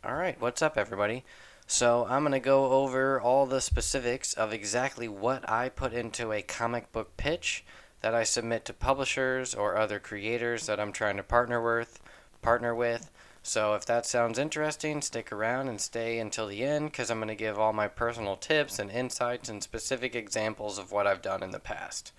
All right, what's up, everybody? So, I'm going to go over all the specifics of exactly what I put into a comic book pitch that I submit to publishers or other creators that I'm trying to partner with. So, if that sounds interesting, stick around and stay until the end because I'm going to give all my personal tips and insights and specific examples of what I've done in the past.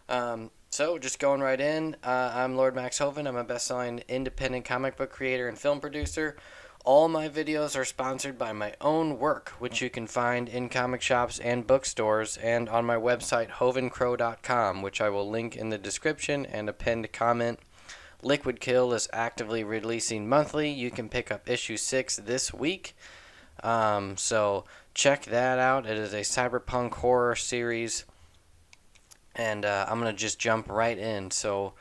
So, just going right in, I'm Lord Max Hoven. I'm a best-selling independent comic book creator and film producer. All my videos are sponsored by my own work, which you can find in comic shops and bookstores and on my website, hovencrow.com, which I will link in the description and a pinned comment. Liquid Kill is actively releasing monthly. You can pick up issue 6 this week. So check that out. It is a cyberpunk horror series. And I'm going to just jump right in. So,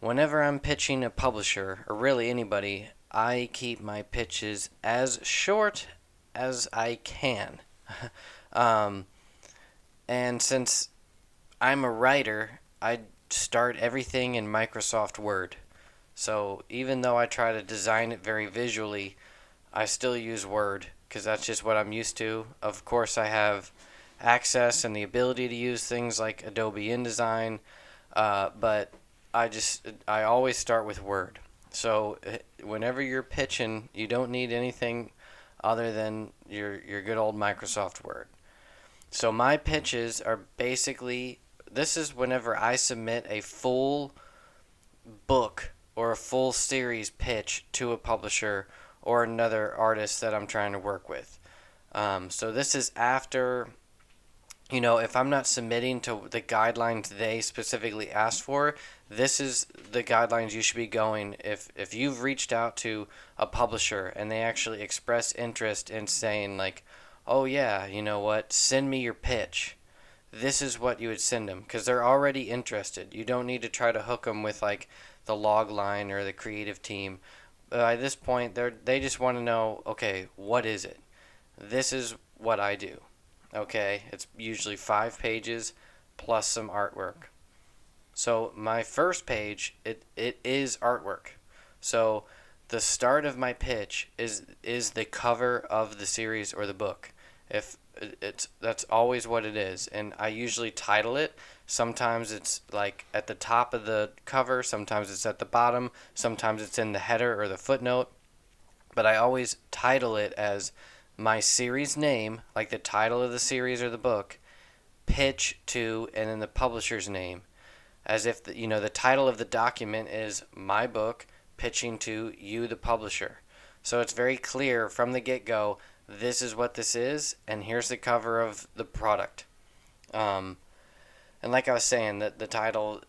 whenever I'm pitching a publisher, or really anybody, I keep my pitches as short as I can. um, and since I'm a writer, I start everything in Microsoft Word. So, even though I try to design it very visually, I still use Word because that's just what I'm used to. Of course, I have access and the ability to use things like Adobe InDesign, but I always start with Word. So whenever you're pitching, you don't need anything other than your good old Microsoft Word. So my pitches are basically this is whenever I submit a full book or a full series pitch to a publisher or another artist that I'm trying to work with. So this is after, if I'm not submitting to the guidelines they specifically asked for, this is the guidelines you should be going. If you've reached out to a publisher and they actually express interest in saying like, oh yeah, you know what, send me your pitch. This is what you would send them because they're already interested. You don't need to try to hook them with like the log line or the creative team. By this point, they just want to know, okay, what is it? This is what I do. Okay, it's usually 5 pages plus some artwork. So my first page, it is artwork. So the start of my pitch is the cover of the series or the book. If it's That's always what it is, and I usually title it. Sometimes it's like at the top of the cover, sometimes it's at the bottom, sometimes it's in the header or the footnote, but I always title it as my series name, like the title of the series or the book, pitch to, and then the publisher's name, as if the title of the document is my book pitching to you, the publisher. So it's very clear from the get-go. This is what this is, and here's the cover of the product. Um, and like I was saying, that the title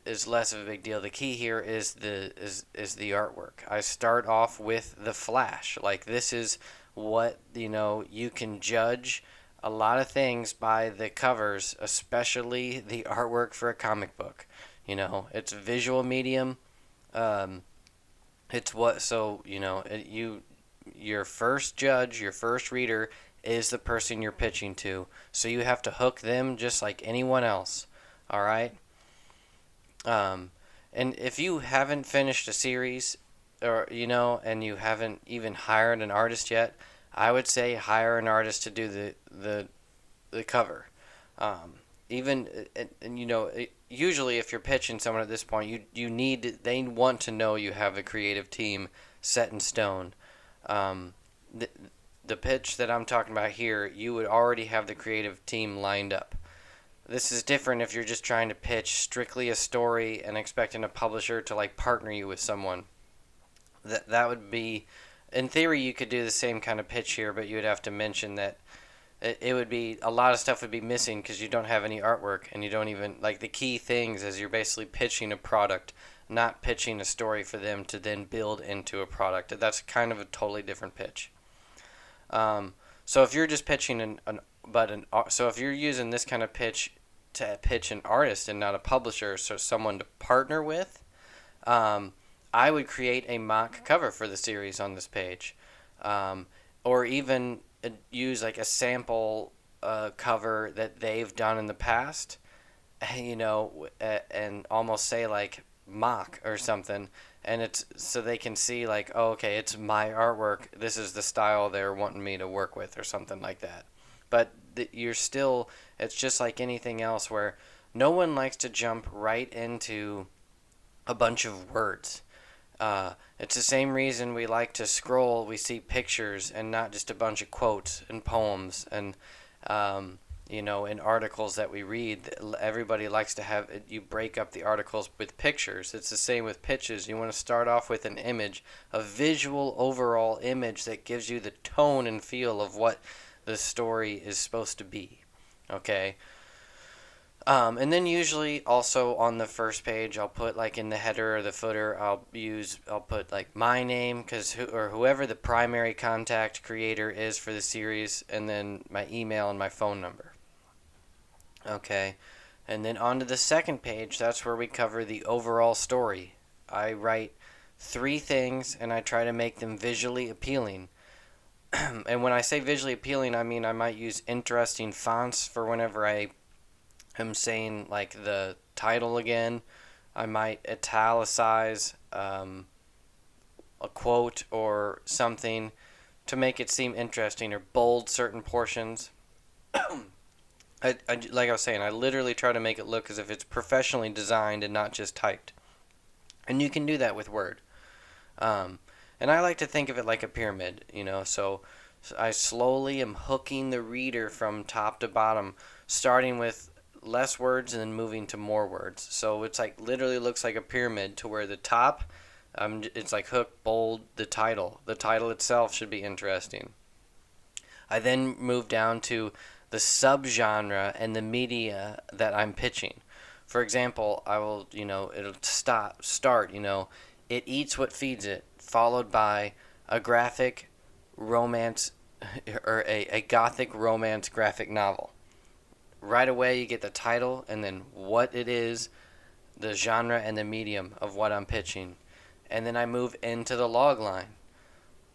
is less of a big deal. The key here is the artwork. I start off with the flash. Like this is what you can judge a lot of things by the covers, especially the artwork for a comic book. It's a visual medium. Um, it's what so your first judge, your first reader is the person you're pitching to. So you have to hook them just like anyone else. All right? Um, and if you haven't finished a series or and you haven't even hired an artist yet, I would say hire an artist to do the cover. Even and usually if you're pitching someone at this point, they want to know you have a creative team set in stone. Um, the, the pitch that I'm talking about here, you would already have the creative team lined up. This is different if you're just trying to pitch strictly a story and expecting a publisher to like partner you with someone. That would be, in theory, you could do the same kind of pitch here, but you would have to mention that it would be a lot of stuff would be missing because you don't have any artwork and you don't even like the key things as you're basically pitching a product, not pitching a story for them to then build into a product. That's kind of a totally different pitch. So if you're just pitching so if you're using this kind of pitch to pitch an artist and not a publisher, so someone to partner with, um, I would create a mock cover for the series on this page, or even use like a sample cover that they've done in the past, and almost say like mock or something, and it's so they can see like, oh, okay, it's my artwork. This is the style they're wanting me to work with, or something like that. But you're still, it's just like anything else where no one likes to jump right into a bunch of words. It's the same reason we like to scroll. We see pictures and not just a bunch of quotes and poems and in articles that we read. Everybody likes to have you break up the articles with pictures. It's the same with pitches. You want to start off with an image, a visual overall image that gives you the tone and feel of what the story is supposed to be. Okay. And then usually also on the first page, I'll put like in the header or the footer, I'll put like my name, or whoever the primary contact creator is for the series, and then my email and my phone number. Okay. And then onto the second page, that's where we cover the overall story. I write 3 things and I try to make them visually appealing. And when I say visually appealing, I mean I might use interesting fonts for whenever I'm saying like the title again. I might italicize a quote or something to make it seem interesting, or bold certain portions. Like I was saying, I literally try to make it look as if it's professionally designed and not just typed. And you can do that with Word. Um, and I like to think of it like a pyramid, so I slowly am hooking the reader from top to bottom, starting with less words and then moving to more words. So it's like literally looks like a pyramid to where the top, it's like hook, bold, the title. The title itself should be interesting. I then move down to the subgenre and the media that I'm pitching. For example, I will, it'll start, it eats what feeds it, followed by a graphic romance or a gothic romance graphic novel. Right away, you get the title and then what it is, the genre and the medium of what I'm pitching. And then I move into the log line.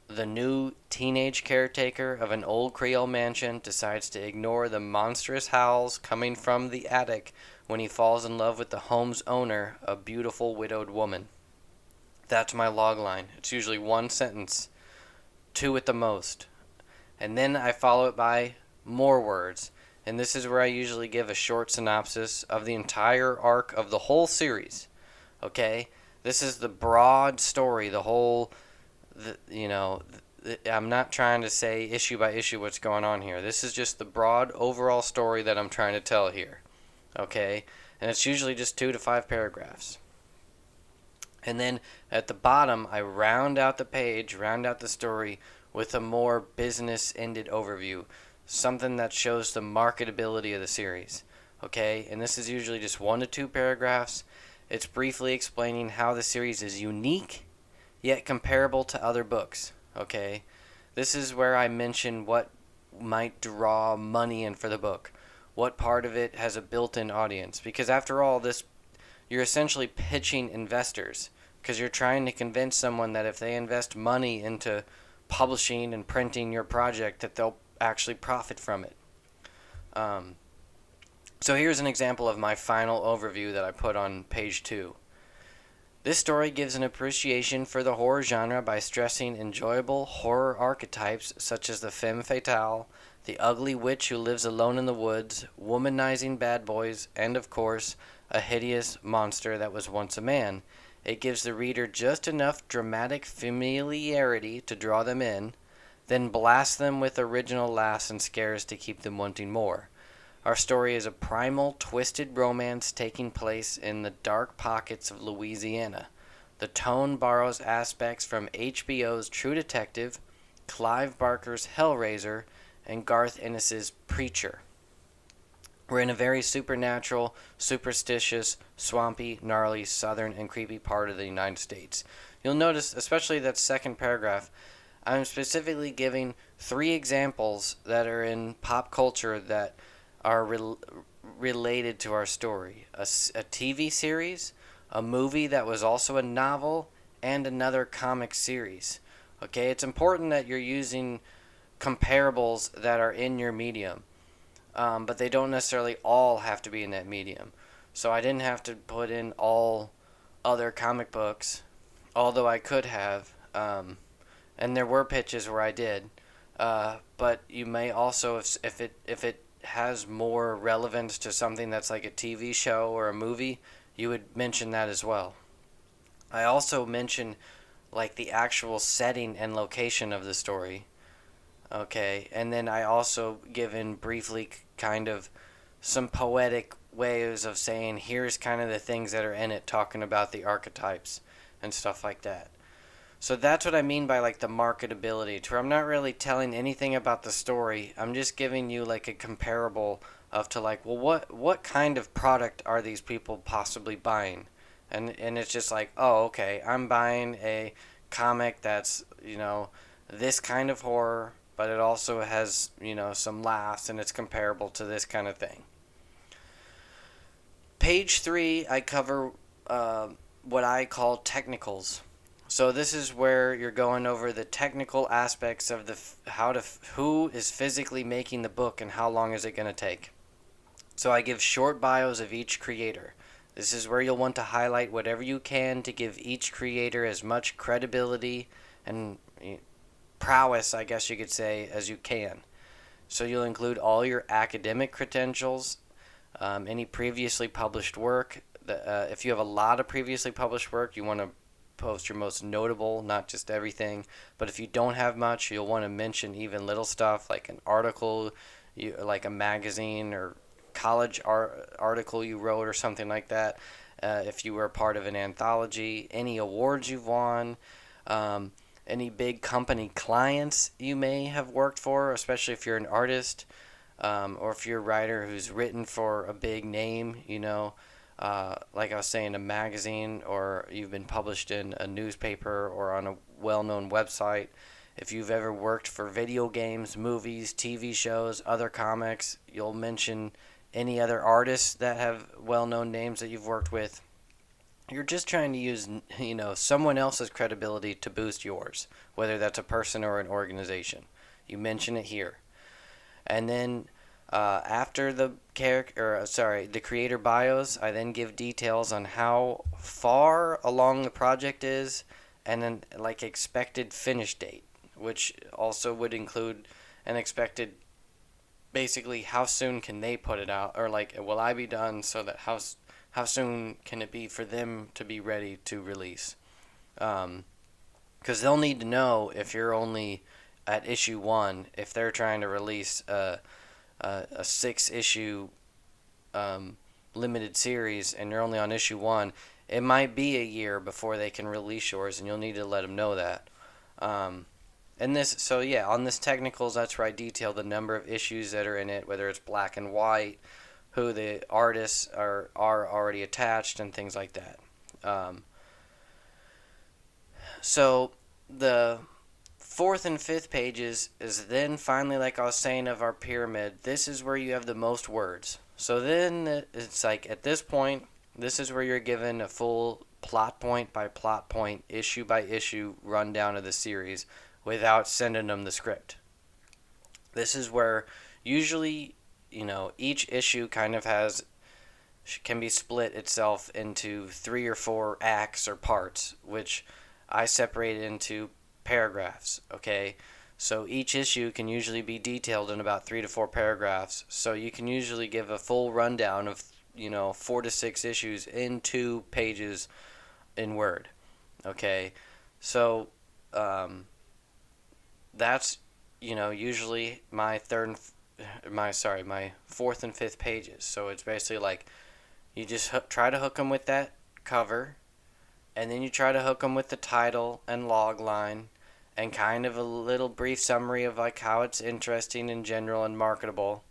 The new teenage caretaker of an old Creole mansion decides to ignore the monstrous howls coming from the attic when he falls in love with the home's owner, a beautiful widowed woman. That's my log line. It's usually 1 sentence, 2 at the most. And then I follow it by more words. And this is where I usually give a short synopsis of the entire arc of the whole series. Okay? This is the broad story, the whole, I'm not trying to say issue by issue what's going on here. This is just the broad overall story that I'm trying to tell here. Okay? And it's usually just 2 to 5 paragraphs. And then at the bottom, I round out the page, round out the story with a more business-ended overview. Something that shows the marketability of the series. Okay? And this is usually just 1 to 2 paragraphs. It's briefly explaining how the series is unique, yet comparable to other books. Okay? This is where I mention what might draw money in for the book. What part of it has a built-in audience. Because after all, you're essentially pitching investors. Because you're trying to convince someone that if they invest money into publishing and printing your project, that they'll actually profit from it. So here's an example of my final overview that I put on page 2. This story gives an appreciation for the horror genre by stressing enjoyable horror archetypes such as the femme fatale, the ugly witch who lives alone in the woods, womanizing bad boys, and of course, a hideous monster that was once a man. It gives the reader just enough dramatic familiarity to draw them in, then blasts them with original laughs and scares to keep them wanting more. Our story is a primal, twisted romance taking place in the dark pockets of Louisiana. The tone borrows aspects from HBO's True Detective, Clive Barker's Hellraiser, and Garth Ennis's Preacher. We're in a very supernatural, superstitious, swampy, gnarly, southern, and creepy part of the United States. You'll notice, especially that second paragraph, I'm specifically giving 3 examples that are in pop culture that are related to our story. A TV series, a movie that was also a novel, and another comic series. Okay, it's important that you're using comparables that are in your medium. But they don't necessarily all have to be in that medium. So I didn't have to put in all other comic books, although I could have, and there were pitches where I did. But you may also, if it has more relevance to something that's like a TV show or a movie, you would mention that as well. I also mention like the actual setting and location of the story. Okay, and then I also give in briefly kind of some poetic ways of saying here's kind of the things that are in it, talking about the archetypes and stuff like that. So that's what I mean by like the marketability, to where I'm not really telling anything about the story. I'm just giving you like a comparable of to like, well, what kind of product are these people possibly buying? And it's just like, oh, okay, I'm buying a comic that's, this kind of horror, but it also has, some laughs and it's comparable to this kind of thing. Page 3, I cover what I call technicals. So this is where you're going over the technical aspects of who is physically making the book and how long is it going to take. So I give short bios of each creator. This is where you'll want to highlight whatever you can to give each creator as much credibility and prowess, I guess you could say, as you can. So you'll include all your academic credentials, any previously published work. If you have a lot of previously published work, you want to post your most notable, not just everything. But if you don't have much, you'll want to mention even little stuff like an article, like a magazine or college article you wrote or something like that. If you were a part of an anthology, any awards you've won, any big company clients you may have worked for, especially if you're an artist, or if you're a writer who's written for a big name, like I was saying, a magazine, or you've been published in a newspaper or on a well-known website. If you've ever worked for video games, movies, TV shows, other comics, you'll mention any other artists that have well-known names that you've worked with. You're just trying to use, someone else's credibility to boost yours, whether that's a person or an organization. You mention it here. And then after the creator bios, I then give details on how far along the project is, and then like expected finish date, which also would include an expected, basically how soon can they put it out, or like will I be done, so that how soon can it be for them to be ready to release? Because they'll need to know if you're only at issue 1, if they're trying to release a 6 issue limited series and you're only on issue 1, it might be a year before they can release yours, and you'll need to let them know that. And this, so yeah, on this technicals, that's where I detail the number of issues that are in it, whether it's black and white, who the artists are already attached, and things like that. So the 4th and 5th pages is then finally, like I was saying, of our pyramid. This is where you have the most words. So then it's like at this point, this is where you're given a full plot point by plot point, issue by issue rundown of the series without sending them the script. This is where usually, each issue kind of can be split itself into 3 or 4 acts or parts, which I separate into paragraphs, okay? So each issue can usually be detailed in about 3 to 4 paragraphs. So you can usually give a full rundown of, 4 to 6 issues in 2 pages in Word, okay? So that's, usually my 4th and 5th pages. So it's basically like you just try to hook them with that cover, and then you try to hook them with the title and log line, and kind of a little brief summary of like how it's interesting in general and marketable.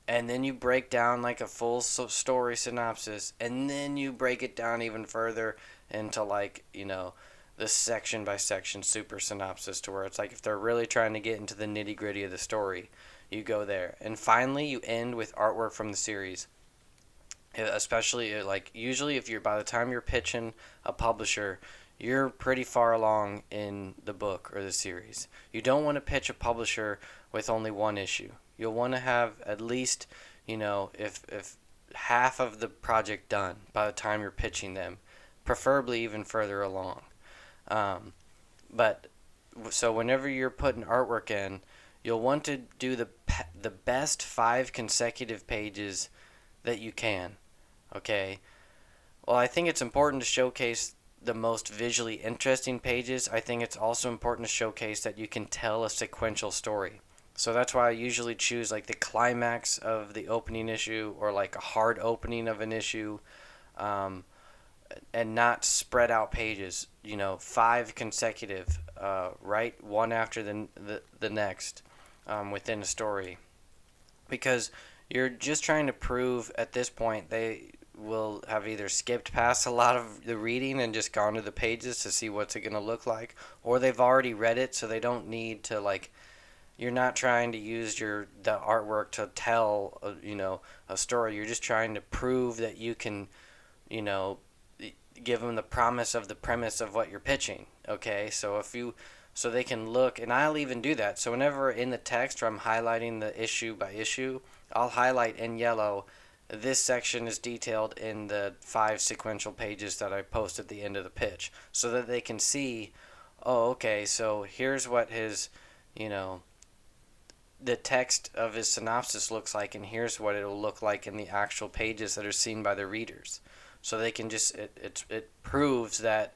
And then you break down like a full story synopsis, and then you break it down even further into like, the section by section super synopsis, to where it's like if they're really trying to get into the nitty gritty of the story, you go there. And finally, you end with artwork from the series. Especially like usually if you're, by the time you're pitching a publisher, you're pretty far along in the book or the series. You don't want to pitch a publisher with only 1 issue. You'll want to have at least, if half of the project done by the time you're pitching them, preferably even further along. Um, but so whenever you're putting artwork in, you'll want to do the best 5 consecutive pages that you can. Okay. Well, I think it's important to showcase the most visually interesting pages. I think it's also important to showcase that you can tell a sequential story. So that's why I usually choose like the climax of the opening issue or like a hard opening of an issue, um, and not spread out pages. 5 consecutive, right, one after the next, within a story, because you're just trying to prove at this point they will have either skipped past a lot of the reading and just gone to the pages to see what's it going to look like, or they've already read it so they don't need to, like, you're not trying to use the artwork to tell a story. You're just trying to prove that you can, you know give them the promise of the premise of what you're pitching. Okay, so they can look, and I'll even do that. So whenever in the text where I'm highlighting the issue by issue, I'll highlight in yellow, this section is detailed in the 5 sequential pages that I post at the end of the pitch, so that they can see, oh, okay, so here's what you know, the text of his synopsis looks like, and here's what it'll look like in the actual pages that are seen by the readers. So they can just, it proves that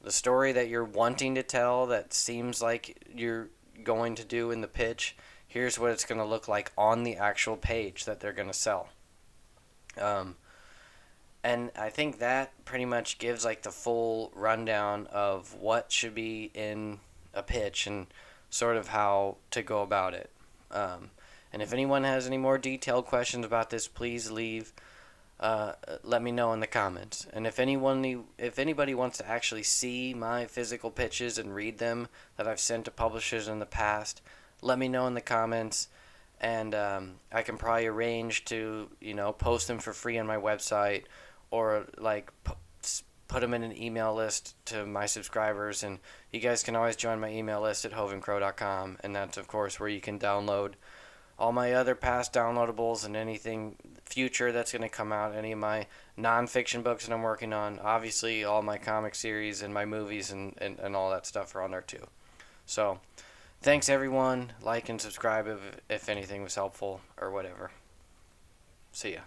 the story that you're wanting to tell, that seems like you're going to do in the pitch, here's what it's going to look like on the actual page that they're going to sell. Um, and I think that pretty much gives like the full rundown of what should be in a pitch and sort of how to go about it. Um, and if anyone has any more detailed questions about this, please let me know in the comments. And if anybody wants to actually see my physical pitches and read them that I've sent to publishers in the past, let me know in the comments, and I can probably arrange to post them for free on my website, or like put them in an email list to my subscribers. And you guys can always join my email list at hovencrow.com, and that's of course where you can download all my other past downloadables and anything future that's going to come out, any of my nonfiction books that I'm working on. Obviously, all my comic series and my movies and all that stuff are on there too. So, thanks everyone. Like and subscribe if anything was helpful or whatever. See ya.